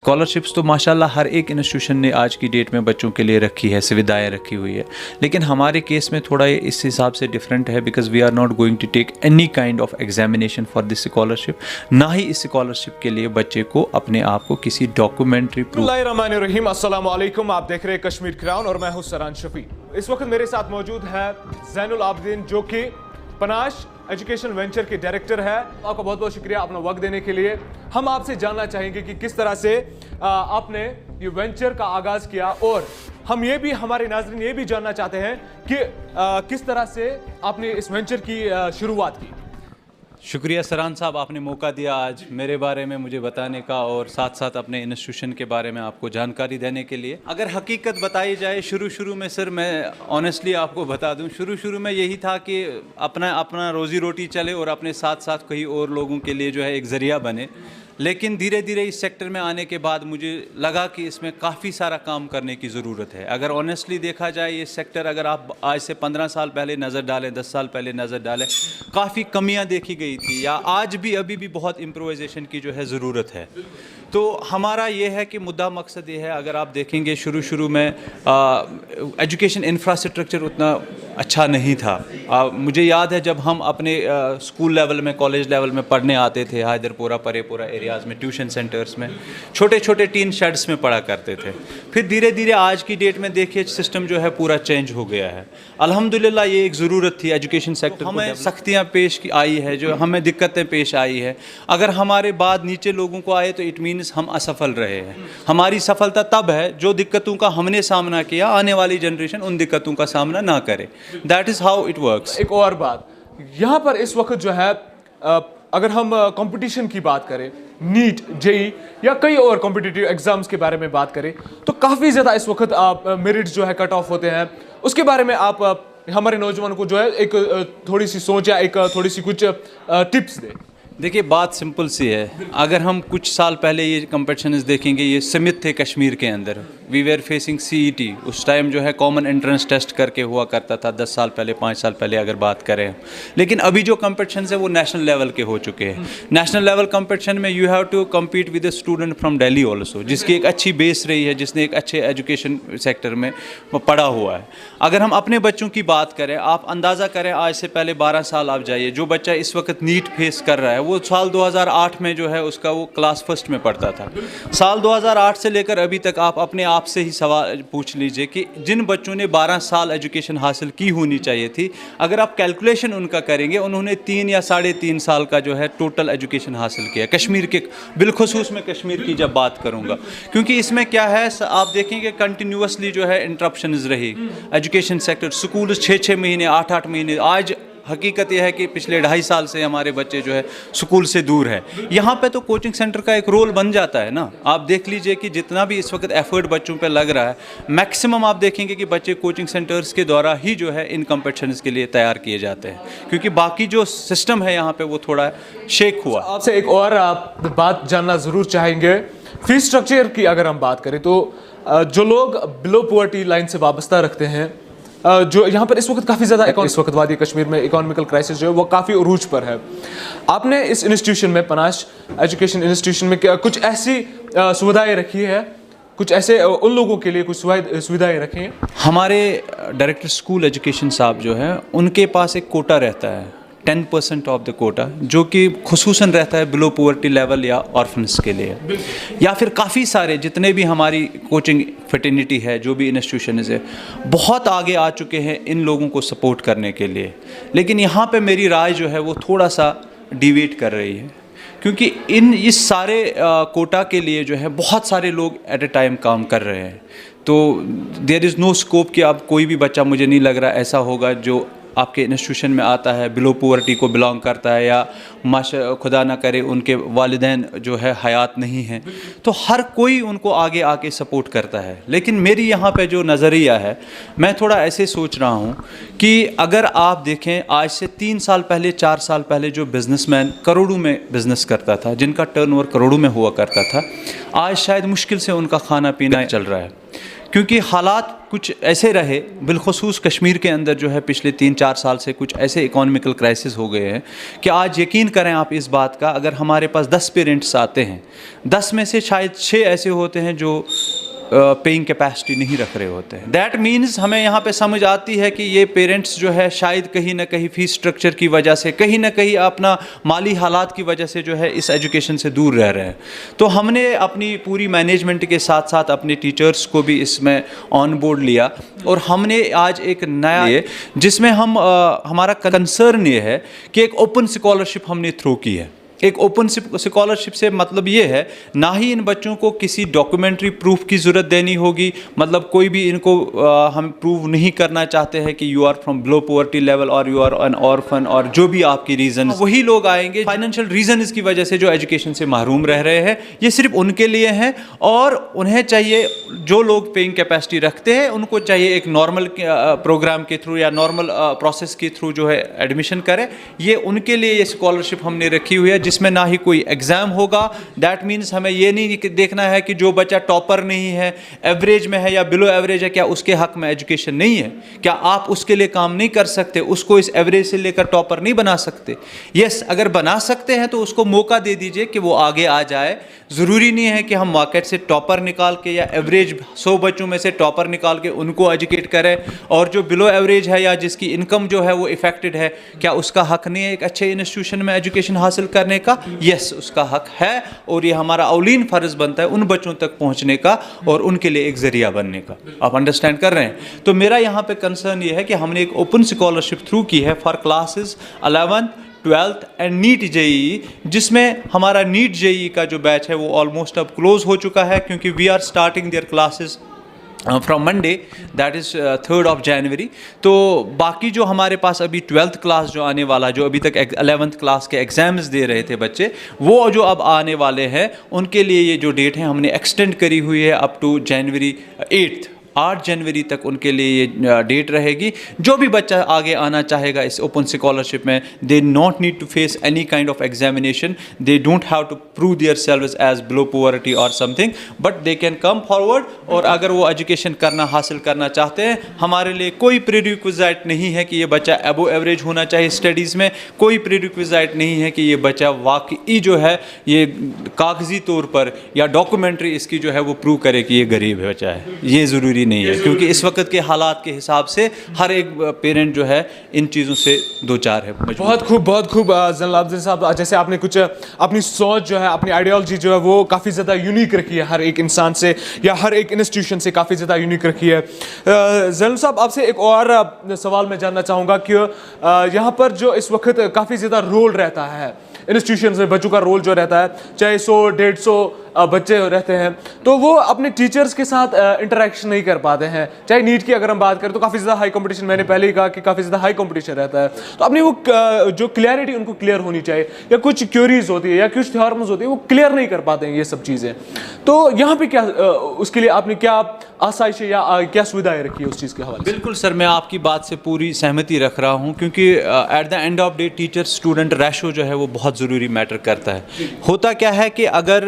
Scholarships तो माशाल्लाह हर एक इंस्टीट्यूशन ने आज की डेट में बच्चों के लिए रखी है, सुविधाएं रखी हुई है, लेकिन हमारे केस में थोड़ा ये इस हिसाब से डिफरेंट है because we are not going to take any kind of examination for this scholarship. ना ही इस स्कॉलरशिप के लिए बच्चे को अपने आप को किसी डॉक्यूमेंट्री बिस्मिल्लाहिर्रहमानिर्रहीम, अस्सलाम वालेकुम। आप देख रहे हैं कश्मीर क्राउन और मैं हूं सरान शफी। इस वक्त मेरे साथ मौजूद है ज़ैनुल आबिदीन जो कि पनाश एजुकेशन वेंचर के डायरेक्टर है। आपका बहुत बहुत शुक्रिया अपना वक्त देने के लिए। हम आपसे जानना चाहेंगे कि किस तरह से आपने ये वेंचर का आगाज किया, और हम ये भी, हमारे नाज़रीन ये भी जानना चाहते हैं कि किस तरह से आपने इस वेंचर की शुरुआत की। शुक्रिया सरान साहब, आपने मौका दिया आज मेरे बारे में मुझे बताने का और साथ साथ अपने इंस्टीट्यूशन के बारे में आपको जानकारी देने के लिए। अगर हकीकत बताई जाए शुरू में सर, मैं ऑनेस्टली आपको बता दूं, शुरू में यही था कि अपना रोज़ी रोटी चले और अपने साथ साथ कई और लोगों के लिए जो है एक ज़रिया बने। लेकिन धीरे धीरे इस सेक्टर में आने के बाद मुझे लगा कि इसमें काफ़ी सारा काम करने की ज़रूरत है। अगर ऑनेस्टली देखा जाए ये सेक्टर, अगर आप आज से 15 साल पहले नज़र डालें, 10 साल पहले नज़र डालें, काफ़ी कमियां देखी गई थी, या आज भी अभी भी बहुत इम्प्रोवाइजेशन की जो है ज़रूरत है। तो हमारा ये है कि मुद्दा मकसद ये है, अगर आप देखेंगे शुरू में एजुकेशन इंफ्रास्ट्रक्चर उतना अच्छा नहीं था। मुझे याद है जब हम अपने स्कूल लेवल में, कॉलेज लेवल में पढ़ने आते थे, हैदरपुरा परेपुरा एरियाज़ में, ट्यूशन सेंटर्स में, छोटे छोटे टीन शेड्स में पढ़ा करते थे। फिर धीरे धीरे आज की डेट में देखिए सिस्टम जो है पूरा चेंज हो गया है। अल्हम्दुलिल्लाह ये एक ज़रूरत थी एजुकेशन सेक्टर को। हमें सख्तियाँ पेश की आई है, जो हमें दिक्कतें पेश आई है। अगर हमारे बाद नीचे लोगों को आए तो इट मीन्स हम असफल रहे हैं। हमारी सफलता तब है जो दिक्कतों का हमने सामना किया, आने वाली जनरेशन उन दिक्कतों का सामना ना करे। That is how it works. एक और बात यहाँ पर इस वक्त जो है, अगर हम कंपटीशन की बात करें, नीट, जेई या कई और कॉम्पिटिटिव एग्जाम्स के बारे में बात करें, तो काफ़ी ज़्यादा इस वक्त मेरिट जो है कट ऑफ होते हैं। उसके बारे में आप हमारे नौजवानों को जो है एक थोड़ी सी सोच या एक थोड़ी सी कुछ टिप्स दें। देखिए बात सिंपल सी है। अगर हम कुछ साल पहले ये कंपटीशंस देखेंगे, ये सीमित थे कश्मीर के अंदर। वी वेर फेसिंग सीईटी, उस टाइम जो है कॉमन एंट्रेंस टेस्ट करके हुआ करता था 10 साल पहले, 5 साल पहले अगर बात करें। लेकिन अभी जो कंपटीशंस है वो नेशनल लेवल के हो चुके हैं। नेशनल लेवल कंपटीशन में you have to compete with a student from Delhi also, जिसकी एक अच्छी बेस रही है, जिसने एक अच्छे एजुकेशन सेक्टर में पढ़ा हुआ है। अगर हम अपने बच्चों की बात करें, आप अंदाज़ा करें आज से पहले 12 साल आप जाइए, जो बच्चा इस वक्त नीट फेस कर रहा है वो साल 2008 में जो है उसका वो क्लास फर्स्ट में पढ़ता था। साल 2008 से लेकर अभी तक आप अपने आप से ही सवाल पूछ लीजिए कि जिन बच्चों ने 12 साल एजुकेशन हासिल की होनी चाहिए थी, अगर आप कैलकुलेशन उनका करेंगे, उन्होंने 3 या 3.5 साल का जो है टोटल एजुकेशन हासिल किया कश्मीर के, बिलखुसूस में कश्मीर की जब बात करूँगा। क्योंकि इसमें क्या है, आप देखेंगे कंटिन्यूसली जो है इंटरप्शंस रही एजुकेशन सेक्टर। स्कूल 6-6 महीने, 8-8 महीने, आज हकीकत यह है कि पिछले 2.5 साल से हमारे बच्चे जो है स्कूल से दूर है। यहाँ पे तो कोचिंग सेंटर का एक रोल बन जाता है ना। आप देख लीजिए कि जितना भी इस वक्त एफर्ट बच्चों पे लग रहा है, मैक्सिमम आप देखेंगे कि बच्चे कोचिंग सेंटर्स के द्वारा ही जो है इन कॉम्पिटिशन्स के लिए तैयार किए जाते हैं, क्योंकि बाकी जो सिस्टम है यहाँ पर वो थोड़ा शेक हुआ। आपसे एक और बात जानना ज़रूर चाहेंगे। फीस स्ट्रक्चर की अगर हम बात करें तो जो लोग बिलो पॉवर्टी लाइन से वाबस्ता रखते हैं, जो यहाँ पर इस वक्त काफ़ी ज़्यादा, इस वक्त वादी कश्मीर में इकोनॉमिकल क्राइसिस जो है वो काफ़ी उरूज पर है। आपने इस इंस्टीट्यूशन में, पनाश एजुकेशन इंस्टीट्यूशन में कुछ ऐसी सुविधाएं रखी है, कुछ ऐसे उन लोगों के लिए कुछ सुविधाएं रखी हैं? हमारे डायरेक्टर स्कूल एजुकेशन साहब जो है उनके पास एक कोटा रहता है, 10% ऑफ द कोटा, जो कि खुसूसन रहता है बिलो पॉवर्टी लेवल या ऑर्फन्स के लिए, या फिर काफ़ी सारे जितने भी हमारी कोचिंग फ्रेटर्निटी है, जो भी इंस्टीट्यूशन है, बहुत आगे आ चुके हैं इन लोगों को सपोर्ट करने के लिए। लेकिन यहाँ पे मेरी राय जो है वो थोड़ा सा डिवेट कर रही है, क्योंकि इस सारे कोटा के लिए जो है बहुत सारे लोग एट ए टाइम काम कर रहे हैं। तो देयर इज़ नो स्कोप कि अब कोई भी बच्चा, मुझे नहीं लग रहा ऐसा होगा जो आपके इंस्टीट्यूशन में आता है बिलो पॉवर्टी को बिलोंग करता है, या खुदा ना करे उनके वालिदैन जो है हयात नहीं हैं, तो हर कोई उनको आगे आके सपोर्ट करता है। लेकिन मेरी यहाँ पे जो नज़रिया है, मैं थोड़ा ऐसे सोच रहा हूँ कि अगर आप देखें आज से 3 साल पहले, 4 साल पहले जो बिजनेसमैन करोड़ों में बिजनेस करता था, जिनका टर्नओवर करोड़ों में हुआ करता था, आज शायद मुश्किल से उनका खाना पीना चल रहा है। क्योंकि हालात कुछ ऐसे रहे, बिलखुसूस कश्मीर के अंदर जो है पिछले 3-4 साल से कुछ ऐसे इकोनॉमिकल क्राइसिस हो गए हैं कि आज यकीन करें आप इस बात का, अगर हमारे पास 10 पेरेंट्स आते हैं, 10 में से शायद 6 ऐसे होते हैं जो पेइंग कैपेसिटी नहीं रख रहे होते हैं। दैट मीन्स हमें यहाँ पे समझ आती है कि ये पेरेंट्स जो है शायद कहीं ना कहीं फ़ीस स्ट्रक्चर की वजह से, कहीं ना कहीं अपना माली हालात की वजह से जो है इस एजुकेशन से दूर रह रहे हैं। तो हमने अपनी पूरी मैनेजमेंट के साथ साथ अपने टीचर्स को भी इसमें ऑन बोर्ड लिया और हमने आज एक नया जिसमें हम हमारा कंसर्न ये है कि एक ओपन स्कॉलरशिप हमने थ्रू की है। एक ओपन स्कॉलरशिप से मतलब ये है, ना ही इन बच्चों को किसी डॉक्यूमेंट्री प्रूफ की ज़रूरत देनी होगी, मतलब कोई भी इनको हम प्रूव नहीं करना चाहते हैं कि you are from below poverty level और यू आर एन ऑर्फन और जो भी आपकी रीज़न, वही लोग आएंगे फाइनेंशियल रीज़न की वजह से जो एजुकेशन से महरूम रह रहे हैं। ये सिर्फ उनके लिए हैं और उन्हें चाहिए, जो लोग पेइंग कैपेसिटी रखते हैं उनको चाहिए एक नॉर्मल प्रोग्राम के थ्रू या नॉर्मल प्रोसेस के थ्रू जो है एडमिशन करें। ये उनके लिए ये स्कॉलरशिप हमने रखी हुई है, जिसमें ना ही कोई एग्ज़ाम होगा। दैट मीन्स हमें ये नहीं देखना है कि जो बच्चा टॉपर नहीं है, एवरेज में है या बिलो एवरेज है, क्या उसके हक में एजुकेशन नहीं है, क्या आप उसके लिए काम नहीं कर सकते, उसको इस एवरेज से लेकर टॉपर नहीं बना सकते। यस, अगर बना सकते हैं तो उसको मौका दे दीजिए कि वो आगे आ जाए। ज़रूरी नहीं है कि हम मार्केट से टॉपर निकाल के या एवरेज 100 बच्चों में से टॉपर निकाल के उनको एजुकेट करें, और जो बिलो एवरेज है या जिसकी इनकम जो है वो इफेक्टेड है, क्या उसका हक नहीं है एक अच्छे इंस्टीट्यूशन में एजुकेशन हासिल करने का? यस, उसका हक है और ये हमारा औलीन फ़र्ज़ बनता है उन बच्चों तक पहुंचने का और उनके लिए एक ज़रिया बनने का। आप अंडरस्टैंड कर रहे हैं? तो मेरा यहाँ पे कंसर्न ये है कि हमने एक ओपन स्कॉलरशिप थ्रू की है for classes 11th 12th and NEET JEE, जिसमें हमारा नीट जेईई का जो बैच है वो ऑलमोस्ट अब क्लोज हो चुका है, क्योंकि we are starting their classes from Monday, that is 3rd of January। तो बाकी जो हमारे पास अभी 12th क्लास जो आने वाला, जो अभी तक 11th क्लास के एग्ज़ाम्स दे रहे थे बच्चे, वो जो अब आने वाले हैं उनके लिए ये जो डेट है हमने एक्सटेंड करी हुई है अप टू January 8 जनवरी तक उनके लिए ये डेट रहेगी। जो भी बच्चा आगे आना चाहेगा इस ओपन स्कॉलरशिप में, they not need to face any kind of examination, they don't have to prove their selves as below poverty और something, but they can come forward. और अगर वो एजुकेशन हासिल करना चाहते हैं, हमारे लिए कोई प्रीरिक्विज़ाइट नहीं है कि ये बच्चा अबो एवरेज होना चाहिए स्टडीज़ में, कोई प्रीरिक्विज़ाइट नहीं है कि ये बच्चा वाकई जो है ये कागजी तौर पर या डॉक्यूमेंट्री इसकी जो है वो प्रूव करे कि ये गरीब बच्चा है। ये ज़रूरी नहीं है, क्योंकि इस वक्त के हालात के हिसाब से हर एक पेरेंट जो है इन चीज़ों से दो चार है। बहुत खूब ज़ैनुल आबिदीन साहब, जैसे आपने कुछ अपनी सोच जो है, अपनी आइडियोलॉजी जो है वो काफ़ी ज़्यादा यूनिक रखी है, हर एक इंसान से या हर एक इंस्टीट्यूशन से काफ़ी ज़्यादा यूनिक रखी है। ज़ैनुल साहब, आपसे एक और सवाल मैं जानना चाहूँगा कि यहाँ पर जो इस वक्त काफ़ी ज़्यादा रोल रहता है इंस्टीट्यूशन में, बच्चों का रोल जो रहता है, चाहे 100-150 बच्चे रहते हैं, तो वो अपने टीचर्स के साथ इंटरेक्शन नहीं कर पाते हैं। चाहे नीट की अगर हम बात करें तो काफ़ी ज़्यादा हाई कंपटीशन, मैंने पहले ही कहा कि काफ़ी ज़्यादा हाई कंपटीशन रहता है, तो अपनी वो जो क्लियरिटी उनको क्लियर होनी चाहिए, या कुछ क्यूरीज होती है या कुछ थ्योरम्स होती है वो क्लियर नहीं कर पाते हैं ये सब चीज़ें। तो यहाँ पे क्या उसके लिए आपने क्या आसाइश या क्या सुविधाएं रखी है उस चीज़ के हवाले? बिल्कुल सर, मैं आपकी बात से पूरी सहमति रख रहा हूँ, क्योंकि at the end of day teacher student ratio जो है वो बहुत ज़रूरी मैटर करता है। होता क्या है कि अगर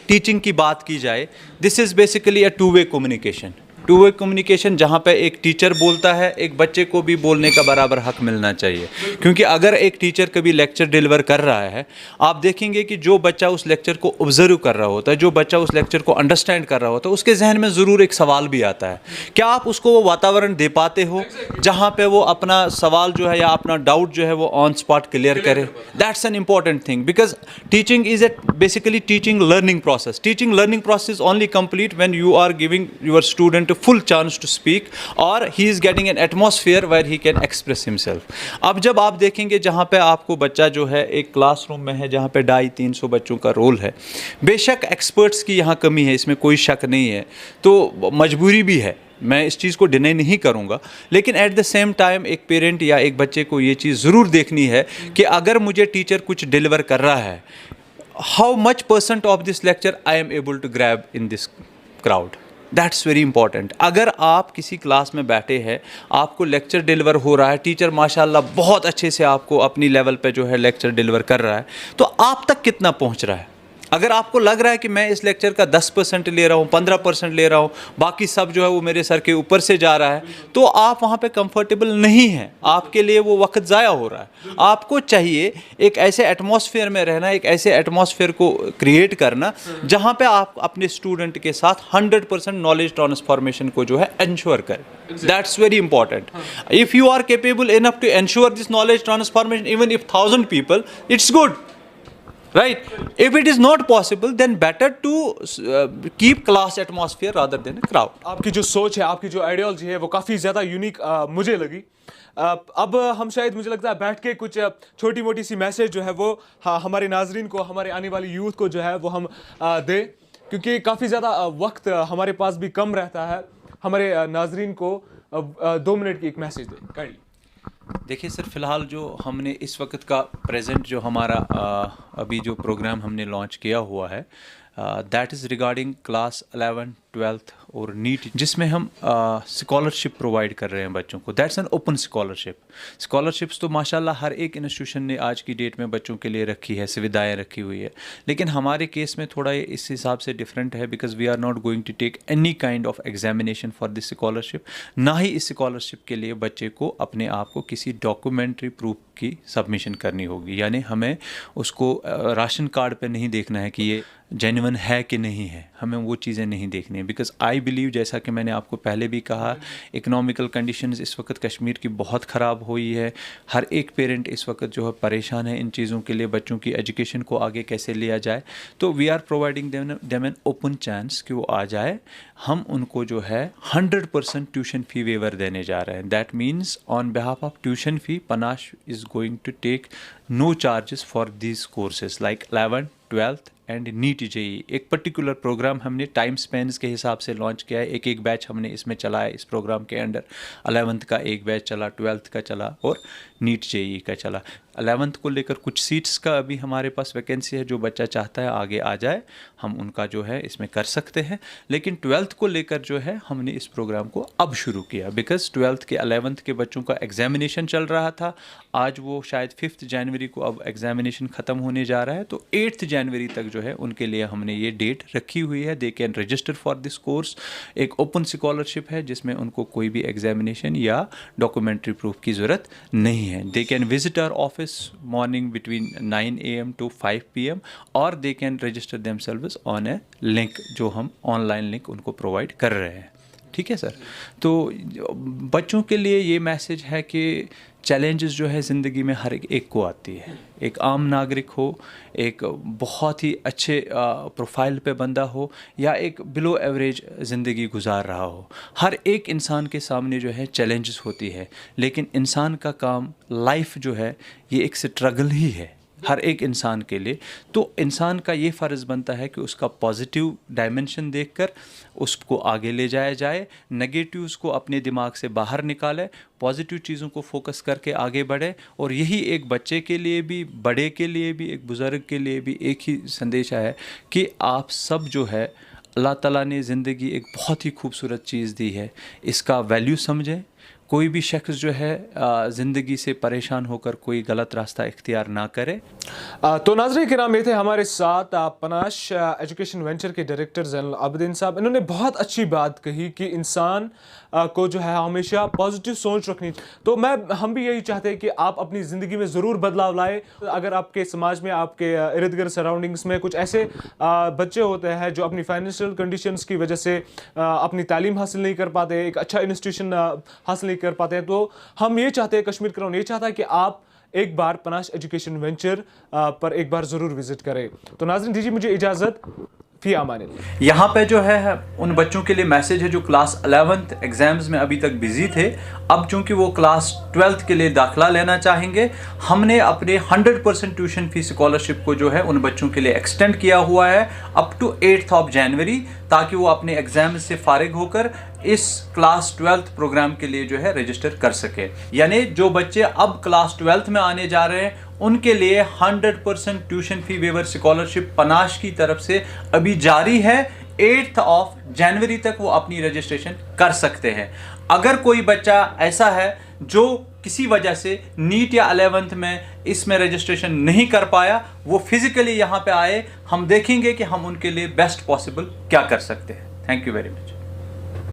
टीचिंग की बात की जाए, this is basically a two way communication. Two way communication जहाँ पे एक टीचर बोलता है, एक बच्चे को भी बोलने का बराबर हक मिलना चाहिए। क्योंकि अगर एक टीचर कभी लेक्चर डिलीवर कर रहा है, आप देखेंगे कि जो बच्चा उस लेक्चर को ऑब्जर्व कर रहा होता है, जो बच्चा उस लेक्चर को अंडरस्टैंड कर रहा होता है, उसके जहन में ज़रूर एक सवाल भी आता है। क्या आप उसको वो वातावरण दे पाते हो जहाँ पर वो अपना सवाल जो है या अपना डाउट जो है वो ऑन स्पॉट क्लियर करे? That's an important thing, because teaching is a basically teaching learning process. Teaching learning process only complete when you are giving your student full chance to speak or he is getting an atmosphere where he can express himself। अब जब आप देखेंगे जहाँ पे आपको बच्चा जो है एक क्लासरूम में है जहाँ पे 250-300 बच्चों का रोल है, बेशक एक्सपर्ट्स की यहाँ कमी है, इसमें कोई शक नहीं है, तो मजबूरी भी है, मैं इस चीज़ को डिनाई नहीं करूँगा, लेकिन एट द सेम टाइम एक पेरेंट या एक बच्चे को ये चीज़ ज़रूर देखनी है कि अगर मुझे टीचर कुछ डिलीवर कर रहा है, how much % of this lecture I am able to grab in this crowd. That's very important. अगर आप किसी क्लास में बैठे हैं, आपको लेक्चर डिलीवर हो रहा है, टीचर माशाल्लाह बहुत अच्छे से आपको अपनी लेवल पे जो है लेक्चर डिलीवर कर रहा है, तो आप तक कितना पहुंच रहा है? अगर आपको लग रहा है कि मैं इस लेक्चर का 10% ले रहा हूँ, 15% ले रहा हूँ, बाकी सब जो है वो मेरे सर के ऊपर से जा रहा है, तो आप वहाँ पे कंफर्टेबल नहीं हैं, आपके लिए वो वक्त ज़ाया हो रहा है। आपको चाहिए एक ऐसे एटमॉस्फेयर में रहना, एक ऐसे एटमॉस्फेयर को क्रिएट करना जहाँ पे आप अपने स्टूडेंट के साथ 100% नॉलेज ट्रांसफॉर्मेशन को जो है इंश्योर करें। That's very important. If you are capable enough to ensure this knowledge transformation even if 1000 people, it's good, right? If it is not possible, then better to keep class atmosphere rather than a crowd. आपकी जो सोच है, आपकी जो ideology है, वो काफ़ी ज़्यादा यूनिक मुझे लगी। अब हम शायद, मुझे लगता है, बैठ के कुछ छोटी मोटी सी मैसेज जो है वो हमारे नाजरीन को, हमारे आने वाली यूथ को जो है वो हम दें, क्योंकि काफ़ी ज़्यादा वक्त हमारे पास भी कम रहता है। हमारे नाजरीन को 2 मिनट की एक मैसेज दें काइंडली। देखिए सर, फ़िलहाल जो हमने इस वक्त का प्रेजेंट जो हमारा अभी जो प्रोग्राम हमने लॉन्च किया हुआ है, that is regarding class 11, 12th और नीट, जिसमें हम स्कॉलरशिप प्रोवाइड कर रहे हैं बच्चों को। That's an open scholarship. Scholarships तो माशाल्लाह हर एक इंस्टीट्यूशन ने आज की डेट में बच्चों के लिए रखी है, सुविधाएं रखी हुई है, लेकिन हमारे केस में थोड़ा ये इस हिसाब से डिफरेंट है, because we are not going to take any kind of examination for this scholarship. ना ही इस स्कॉलरशिप के लिए बच्चे को अपने आप को किसी डॉक्यूमेंट्री प्रूफ की सबमिशन करनी होगी, यानी हमें उसको राशन कार्ड पे नहीं देखना है कि ये जेन्युइन है कि नहीं है, हमें वो चीज़ें नहीं देखनी है। बिकॉज आई बिलीव, जैसा कि मैंने आपको पहले भी कहा, इकोनॉमिकल कंडीशंस इस वक्त कश्मीर की बहुत ख़राब हुई है। हर एक पेरेंट इस वक्त जो है परेशान है इन चीज़ों के लिए, बच्चों की एजुकेशन को आगे कैसे लिया जाए। तो we are providing them an open chance कि वो आ जाए। हम उनको जो है 100% ट्यूशन फ़ी वेवर देने जा रहे हैं। That means on behalf of tuition fee, Panache is going to take no charges for these courses like 11, 12th and NEET JEE. एक पर्टिकुलर प्रोग्राम हमने टाइम स्पेन्स के हिसाब से लॉन्च किया है। एक बैच हमने इसमें चलाया, इस प्रोग्राम के अंडर 11th का एक बैच चला, 12th का चला और नीट जेई का चला। 11th को लेकर कुछ सीट्स का अभी हमारे पास वैकेंसी है, जो बच्चा चाहता है आगे आ जाए, हम उनका जो है इसमें कर सकते हैं। लेकिन 12th को लेकर जो है हमने इस प्रोग्राम को अब शुरू किया, बिकॉज 12th के 11th के बच्चों का एग्जामिनेशन चल रहा था। आज वो शायद 5 जनवरी को अब एग्जामिनेशन ख़त्म होने जा रहा है, तो 8 जनवरी तक जो है उनके लिए हमने ये डेट रखी हुई है। They can register for this course. एक ओपन स्कॉलरशिप है जिसमें उनको कोई भी एग्जामिनेशन या डॉक्यूमेंट्री प्रूफ की ज़रूरत नहीं है। They can visit our office morning between 9 AM to 5 PM और they can register themselves on a link, जो हम ऑनलाइन लिंक उनको प्रोवाइड कर रहे हैं। ठीक है सर। तो बच्चों के लिए ये मैसेज है कि चैलेंजेस जो है ज़िंदगी में हर एक को आती है। एक आम नागरिक हो, एक बहुत ही अच्छे प्रोफाइल पे बंदा हो, या एक बिलो एवरेज ज़िंदगी गुजार रहा हो, हर एक इंसान के सामने जो है चैलेंजेस होती है। लेकिन इंसान का काम, लाइफ जो है, ये एक स्ट्रगल ही है हर एक इंसान के लिए। तो इंसान का ये फ़र्ज़ बनता है कि उसका पॉजिटिव डायमेंशन देखकर उसको आगे ले जाया जाए, नेगेटिव्स को अपने दिमाग से बाहर निकाले, पॉजिटिव चीज़ों को फोकस करके आगे बढ़े। और यही एक बच्चे के लिए भी, बड़े के लिए भी, एक बुज़ुर्ग के लिए भी एक ही संदेश है कि आप सब जो है, अल्लाह ताला ने ज़िंदगी एक बहुत ही खूबसूरत चीज़ दी है, इसका वैल्यू समझें। कोई भी शख्स जो है ज़िंदगी से परेशान होकर कोई गलत रास्ता इख्तियार ना करे। तो नाज़रीन किराम, ये थे हमारे साथ पनाश एजुकेशन वेंचर के डायरेक्टर ज़ैनुल आबिदीन साहब। इन्होंने बहुत अच्छी बात कही कि इंसान को जो है हमेशा पॉजिटिव सोच रखनी। तो हम भी यही चाहते हैं कि आप अपनी ज़िंदगी में ज़रूर बदलाव लाए। अगर आपके समाज में, आपके इर्द गिर्द सराउंडिंग्स में कुछ ऐसे बच्चे होते हैं जो अपनी फाइनेंशियल कंडीशंस की वजह से अपनी तालीम हासिल नहीं कर पाते, एक अच्छा इंस्टीट्यूशन हासिल नहीं कर पाते हैं, तो हम ये चाहते हैं, कश्मीर क्राउन ये चाहता है कि आप एक बार पनाश एजुकेशन वेंचर पर एक बार ज़रूर विजिट करें। तो नाज़रीन, दीजिए मुझे इजाज़त। फी अमानिल्लाह। यहाँ पे जो है उन बच्चों के लिए मैसेज है जो क्लास 11th एग्ज़ाम्स में अभी तक बिजी थे। अब चूँकि वो क्लास 12th के लिए दाखिला लेना चाहेंगे, हमने अपने 100% ट्यूशन फी स्कॉलरशिप को जो है उन बच्चों के लिए एक्सटेंड किया हुआ है अप टू 8 जनवरी, ताकि वो अपने एग्ज़ाम से फारिग होकर इस क्लास 12th प्रोग्राम के लिए जो है रजिस्टर कर सके। यानी जो बच्चे अब क्लास 12th में आने जा रहे हैं, उनके लिए 100% tuition fee waiver scholarship panache की तरफ से अभी जारी है। 8 जनवरी तक वो अपनी रजिस्ट्रेशन कर सकते हैं। अगर कोई बच्चा ऐसा है जो किसी वजह से नीट या 11th में इसमें रजिस्ट्रेशन नहीं कर पाया, वो फिजिकली यहाँ पे आए, हम देखेंगे कि हम उनके लिए बेस्ट पॉसिबल क्या कर सकते हैं। Thank you very much.